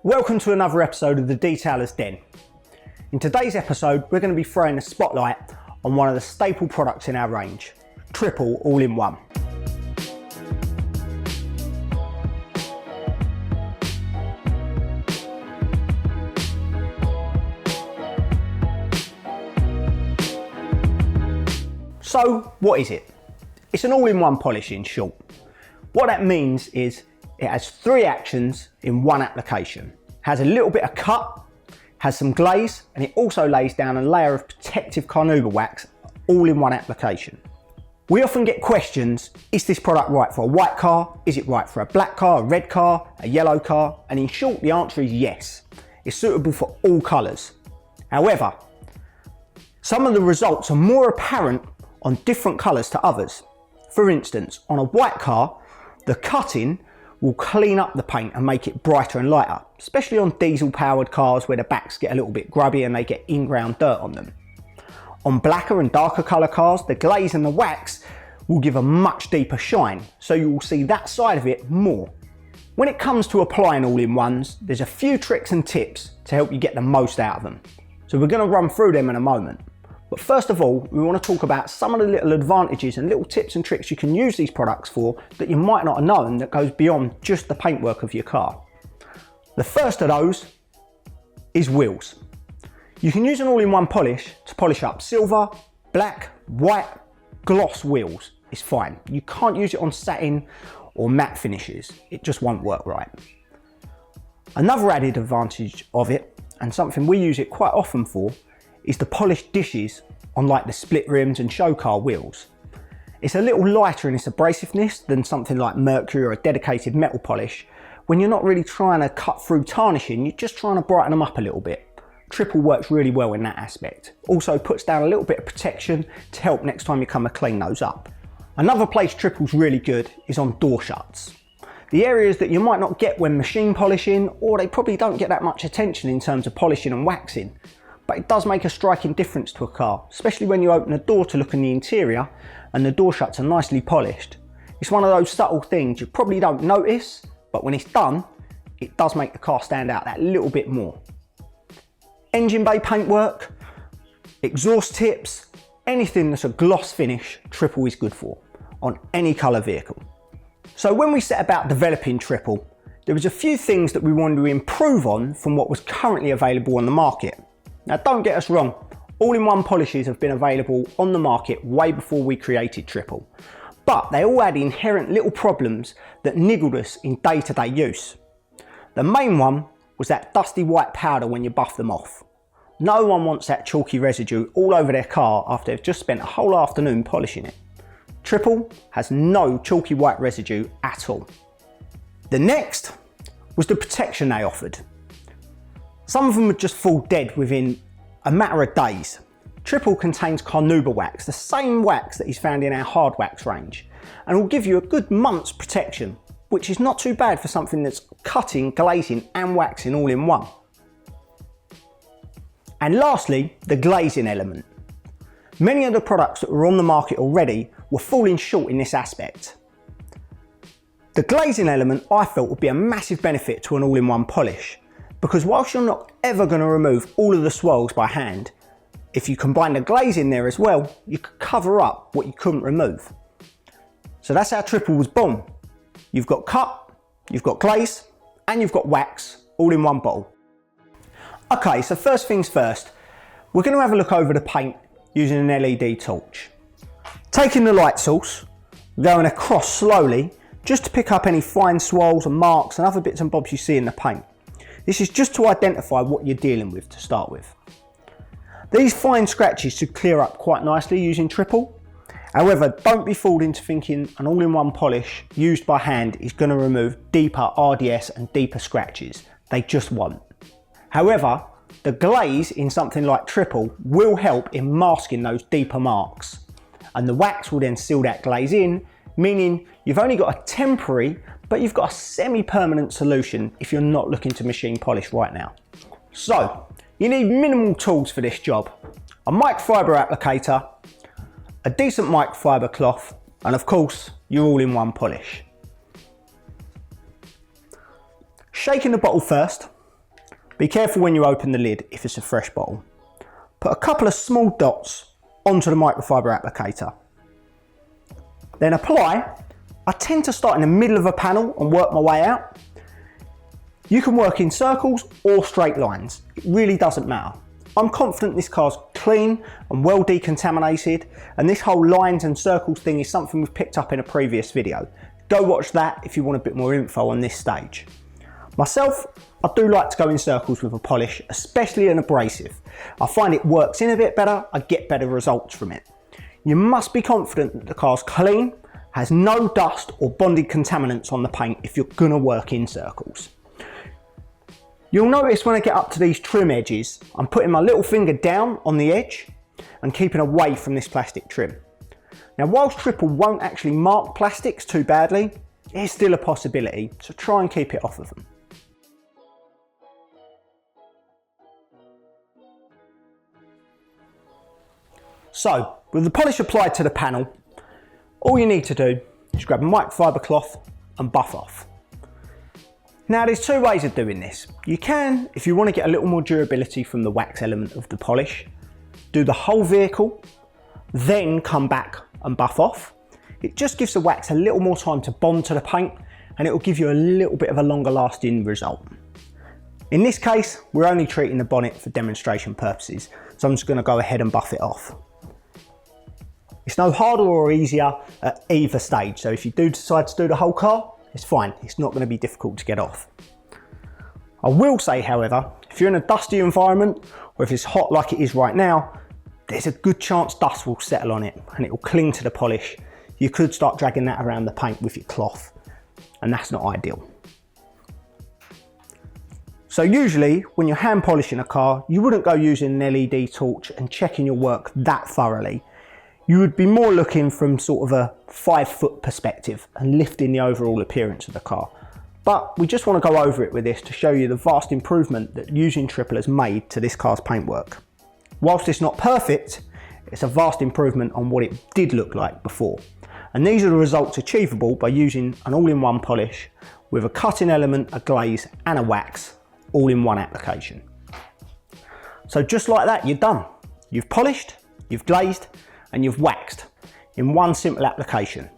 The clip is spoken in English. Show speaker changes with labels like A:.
A: Welcome to another episode of the Detailer's Den. In today's episode, we're going to be throwing a spotlight on one of the staple products in our range, Triple All-in-One. So, what is it? It's an all-in-one polish in short. What that means is it has 3 actions in one application. Has a little bit of cut, has some glaze, and it also lays down a layer of protective carnauba wax all in one application. We often get questions, is this product right for a white car? Is it right for a black car, a red car, a yellow car? And in short, the answer is yes. It's suitable for all colours. However, some of the results are more apparent on different colours to others. For instance, on a white car, the cutting will clean up the paint and make it brighter and lighter, especially on diesel powered cars where the backs get a little bit grubby and they get in-ground dirt on them. On blacker and darker colour cars, the glaze and the wax will give a much deeper shine, so you will see that side of it more. When it comes to applying all-in-ones, there's a few tricks and tips to help you get the most out of them. So we're going to run through them in a moment. But first of all, we want to talk about some of the little advantages and little tips and tricks you can use these products for that you might not have known that goes beyond just the paintwork of your car. The first of those is wheels. You can use an all-in-one polish to polish up silver, black, white, gloss wheels. It's fine. You can't use it on satin or matte finishes. It just won't work right. Another added advantage of it, and something we use it quite often for, is the polished dishes on like the split rims and show car wheels. It's a little lighter in its abrasiveness than something like mercury or a dedicated metal polish. When you're not really trying to cut through tarnishing, you're just trying to brighten them up a little bit. Triple works really well in that aspect. Also puts down a little bit of protection to help next time you come to clean those up. Another place Triple's really good is on door shuts. The areas that you might not get when machine polishing, or they probably don't get that much attention in terms of polishing and waxing. But it does make a striking difference to a car, especially when you open a door to look in the interior and the door shuts are nicely polished. It's one of those subtle things you probably don't notice, but when it's done, it does make the car stand out that little bit more. Engine bay paintwork, exhaust tips, anything that's a gloss finish, Triple is good for, on any colour vehicle. So when we set about developing Triple, there was a few things that we wanted to improve on from what was currently available on the market. Now don't get us wrong, all-in-one polishes have been available on the market way before we created Triple, but they all had inherent little problems that niggled us in day-to-day use. The main one was that dusty white powder when you buff them off. No one wants that chalky residue all over their car after they've just spent a whole afternoon polishing it. Triple has no chalky white residue at all. The next was the protection they offered. Some of them would just fall dead within a matter of days. Triple contains carnauba wax, the same wax that is found in our hard wax range, and will give you a good month's protection, which is not too bad for something that's cutting, glazing and waxing all in one. And lastly, the glazing element. Many of the products that were on the market already were falling short in this aspect. The glazing element I felt would be a massive benefit to an all-in-one polish, because whilst you're not ever going to remove all of the swirls by hand, if you combine the glaze in there as well, you could cover up what you couldn't remove. So that's how Triple was born. You've got cut, you've got glaze, and you've got wax all in one bottle. Okay, so first things first, we're going to have a look over the paint using an LED torch. Taking the light source, going across slowly, just to pick up any fine swirls and marks and other bits and bobs you see in the paint. This is just to identify what you're dealing with to start with. These fine scratches should clear up quite nicely using Triple. However, don't be fooled into thinking an all-in-one polish used by hand is going to remove deeper RDS and deeper scratches. They just won't. However, the glaze in something like Triple will help in masking those deeper marks. And the wax will then seal that glaze in, meaning you've only got a temporary, but you've got a semi-permanent solution if you're not looking to machine polish right now. So, you need minimal tools for this job. A microfiber applicator, a decent microfiber cloth, and of course, your all-in-one polish. Shaking the bottle first, Be careful when you open the lid if it's a fresh bottle. Put a couple of small dots onto the microfiber applicator. Then apply. I tend to start in the middle of a panel and work my way out. You can work in circles or straight lines. It really doesn't matter. I'm confident this car's clean and well decontaminated, and this whole lines and circles thing is something we've picked up in a previous video. Go watch that if you want a bit more info on this stage. Myself, I do like to go in circles with a polish, especially an abrasive. I find it works in a bit better, I get better results from it. You must be confident that the car's clean, has no dust or bonded contaminants on the paint if you're gonna work in circles. You'll notice when I get up to these trim edges, I'm putting my little finger down on the edge and keeping away from this plastic trim. Now, whilst Tripple won't actually mark plastics too badly, it's still a possibility, so try and keep it off of them. So, with the polish applied to the panel, all you need to do is grab a microfiber cloth and buff off. Now, there's two ways of doing this. You can, if you want to get a little more durability from the wax element of the polish, do the whole vehicle, then come back and buff off. It just gives the wax a little more time to bond to the paint, and it will give you a little bit of a longer lasting result. In this case, we're only treating the bonnet for demonstration purposes, so I'm just going to go ahead and buff it off. It's no harder or easier at either stage, so if you do decide to do the whole car, it's fine, it's not going to be difficult to get off. I will say, however, if you're in a dusty environment, or if it's hot like it is right now, there's a good chance dust will settle on it and it will cling to the polish. You could start dragging that around the paint with your cloth, and that's not ideal. So usually, when you're hand polishing a car, you wouldn't go using an LED torch and checking your work that thoroughly. You would be more looking from sort of a 5-foot perspective and lifting the overall appearance of the car. But we just want to go over it with this to show you the vast improvement that using Tripple has made to this car's paintwork. Whilst it's not perfect, it's a vast improvement on what it did look like before. And these are the results achievable by using an all-in-one polish with a cutting element, a glaze and a wax, all in one application. So just like that, you're done. You've polished, you've glazed, and you've waxed in one simple application.